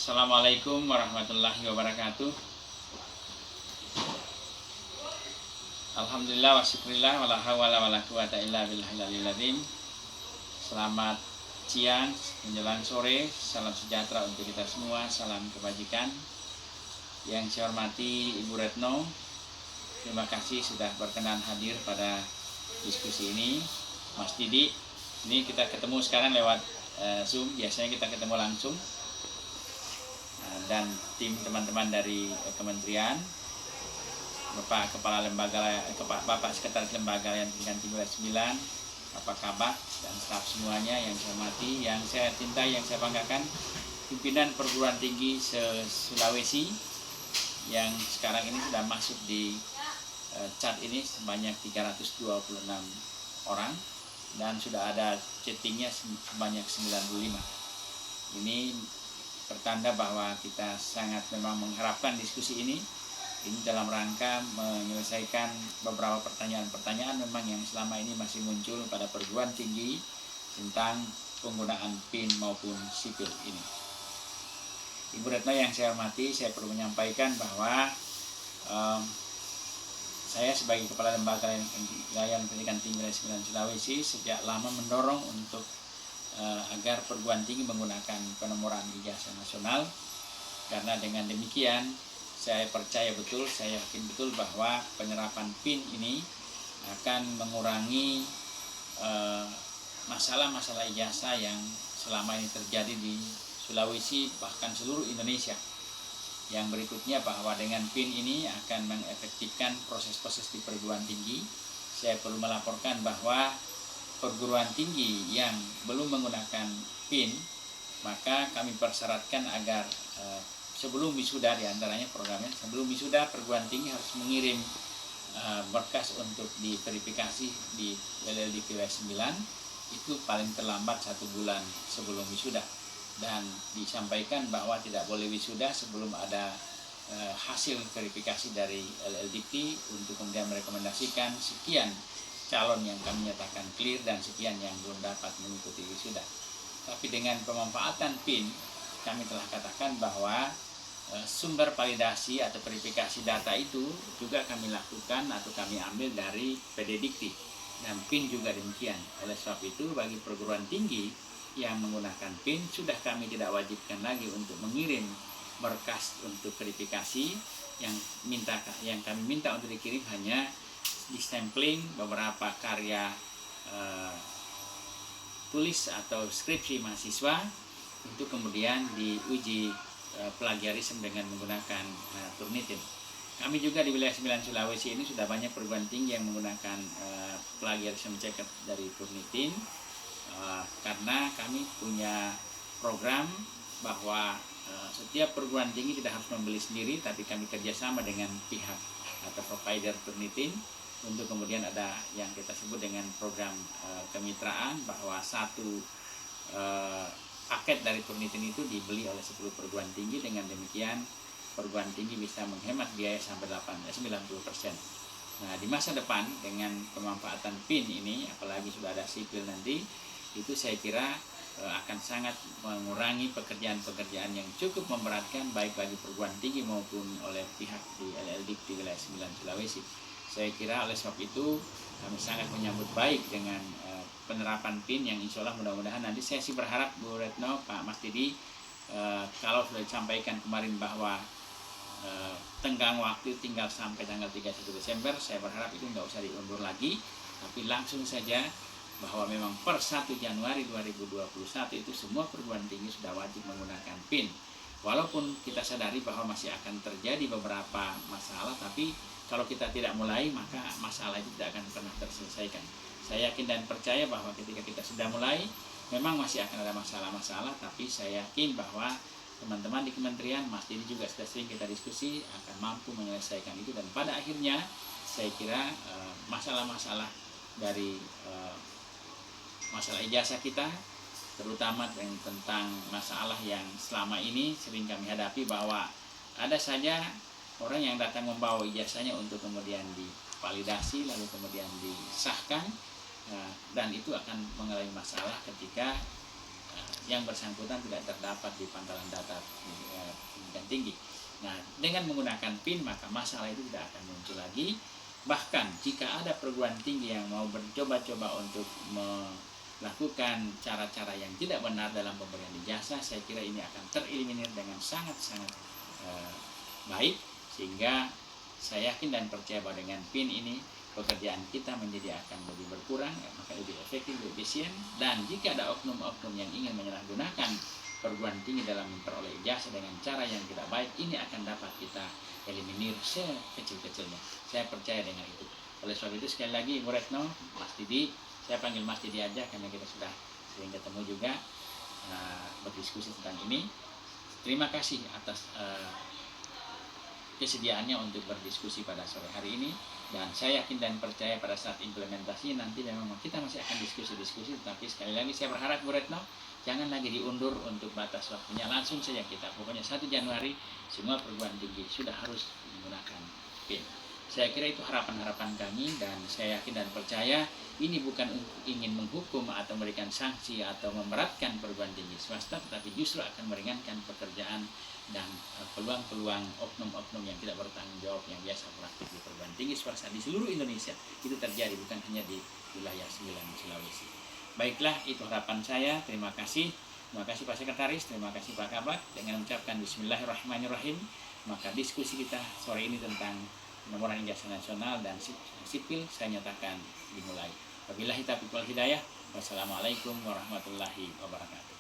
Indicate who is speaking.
Speaker 1: Assalamualaikum warahmatullahi wabarakatuh. Alhamdulillah wa syukurillah wa la hawla wa la quwata illa billahil azim. Selamat siang menjelang sore, salam sejahtera untuk kita semua, salam kebajikan. Yang saya hormati Ibu Retno, terima kasih sudah berkenan hadir pada diskusi ini. Mas Didi, ini kita ketemu sekarang lewat Zoom, biasanya kita ketemu langsung. Dan tim teman-teman dari kementerian, Bapak Kepala Lembaga, Bapak Sekretaris Lembaga yang Pendidikan Tinggi Wilayah 9, Bapak Kabak dan staf semuanya yang saya hormati, yang saya cintai, yang saya banggakan, pimpinan perguruan tinggi se-Sulawesi yang sekarang ini sudah masuk di chat ini sebanyak 326 orang dan sudah ada chattingnya sebanyak 95. Ini pertanda bahwa kita sangat memang mengharapkan diskusi ini dalam rangka menyelesaikan beberapa pertanyaan-pertanyaan memang yang selama ini masih muncul pada perguruan tinggi tentang penggunaan PIN maupun sipil ini. Ibu Retno yang saya hormati, saya perlu menyampaikan bahwa saya sebagai Kepala Lembaga Layanan Pendidikan Tinggi Wilayah 9 Sulawesi sejak lama mendorong untuk agar perguruan tinggi menggunakan penomoran ijazah nasional, karena dengan demikian saya percaya betul, saya yakin betul bahwa penerapan PIN ini akan mengurangi masalah-masalah ijazah yang selama ini terjadi di Sulawesi bahkan seluruh Indonesia. Yang berikutnya bahwa dengan PIN ini akan mengefektifkan proses-proses di perguruan tinggi. Saya perlu melaporkan bahwa perguruan tinggi yang belum menggunakan PIN, maka kami persyaratkan agar sebelum wisuda, diantaranya programnya sebelum wisuda perguruan tinggi harus mengirim berkas untuk diverifikasi di LLDP wilayah 9 itu paling terlambat 1 bulan sebelum wisuda, dan disampaikan bahwa tidak boleh wisuda sebelum ada hasil verifikasi dari LLDP untuk kemudian merekomendasikan sekian calon yang kami nyatakan clear dan sekian yang belum dapat mengikuti wisuda. Tapi dengan pemanfaatan PIN, kami telah katakan bahwa sumber validasi atau verifikasi data itu juga kami lakukan atau kami ambil dari PDDikti, dan PIN juga demikian. Oleh sebab itu bagi perguruan tinggi yang menggunakan PIN sudah kami tidak wajibkan lagi untuk mengirim berkas untuk verifikasi. Yang kami minta untuk dikirim hanya disampling beberapa karya tulis atau skripsi mahasiswa untuk kemudian diuji plagiarisme dengan menggunakan Turnitin. Kami juga di wilayah 9 Sulawesi ini sudah banyak perguruan tinggi yang menggunakan plagiarisme checker dari Turnitin, karena kami punya program bahwa setiap perguruan tinggi tidak harus membeli sendiri, tapi kami kerjasama dengan pihak atau provider Turnitin untuk kemudian ada yang kita sebut dengan program kemitraan, bahwa satu paket dari Turnitin itu dibeli oleh 10 perguruan tinggi. Dengan demikian perguruan tinggi bisa menghemat biaya sampai 90%. Nah, di masa depan dengan pemanfaatan PIN ini, apalagi sudah ada sipil nanti, itu saya kira akan sangat mengurangi pekerjaan-pekerjaan yang cukup memberatkan baik bagi perguruan tinggi maupun oleh pihak di LLDIP di wilayah 9 Sulawesi. Saya kira oleh sebab itu kami sangat menyambut baik dengan penerapan PIN yang insya Allah mudah-mudahan nanti. Saya sih berharap Bu Retno, Pak Mas Didi, kalau sudah disampaikan kemarin bahwa tenggang waktu tinggal sampai tanggal 31 Desember, saya berharap itu nggak usah diundur lagi, tapi langsung saja bahwa memang per 1 Januari 2021 itu semua perguruan tinggi sudah wajib menggunakan PIN. Walaupun kita sadari bahwa masih akan terjadi beberapa masalah, tapi kalau kita tidak mulai maka masalah itu tidak akan pernah terselesaikan. Saya yakin dan percaya bahwa ketika kita sudah mulai memang masih akan ada masalah-masalah, tapi saya yakin bahwa teman-teman di kementerian, Mas Didi juga sudah sering kita diskusi, akan mampu menyelesaikan itu, dan pada akhirnya saya kira masalah-masalah dari masalah ijazah kita, terutama tentang masalah yang selama ini sering kami hadapi, bahwa ada saja orang yang datang membawa ijazahnya untuk kemudian divalidasi lalu kemudian disahkan, dan itu akan mengalami masalah ketika yang bersangkutan tidak terdapat di pangkalan datar pendidikan tinggi. Nah, dengan menggunakan PIN maka masalah itu tidak akan muncul lagi. Bahkan jika ada perguruan tinggi yang mau bercoba-coba untuk melakukan cara-cara yang tidak benar dalam pemberian ijazah, saya kira ini akan tereliminir dengan sangat-sangat baik, sehingga saya yakin dan percaya bahwa dengan PIN ini pekerjaan kita menjadi akan lebih berkurang, maka lebih efektif, lebih efisien. Dan jika ada oknum-oknum yang ingin menyalahgunakan perguruan tinggi dalam memperoleh ijazah dengan cara yang tidak baik, ini akan dapat kita eliminir sekecil-kecilnya. Saya percaya dengan itu. Oleh sebab itu sekali lagi Bu Retno, Mas Didi, saya panggil Mas Didi aja karena kita sudah sering ketemu juga berdiskusi tentang ini. Terima kasih atas kesediaannya untuk berdiskusi pada sore hari ini, dan saya yakin dan percaya pada saat implementasi nanti memang kita masih akan diskusi-diskusi, tapi sekali lagi saya berharap Bu Retno jangan lagi diundur untuk batas waktunya, langsung saja kita, pokoknya 1 Januari semua perguruan tinggi sudah harus menggunakan PIN. Saya kira itu harapan-harapan kami, dan saya yakin dan percaya ini bukan ingin menghukum atau memberikan sanksi atau memberatkan perguruan tinggi swasta, tetapi justru akan meringankan pekerjaan dan peluang-peluang oknum-oknum yang tidak bertanggung jawab yang biasa praktik di perguruan tinggi swasta di seluruh Indonesia. Itu terjadi, bukan hanya di wilayah 9 Sulawesi. Baiklah, itu harapan saya. Terima kasih. Terima kasih Pak Sekretaris, terima kasih Pak Kabak. Dengan mengucapkan Bismillahirrahmanirrahim, maka diskusi kita sore ini tentang penomoran ijazah nasional dan sipil saya nyatakan dimulai. Wabillahi taufiq wal hidayah. Wassalamualaikum warahmatullahi wabarakatuh.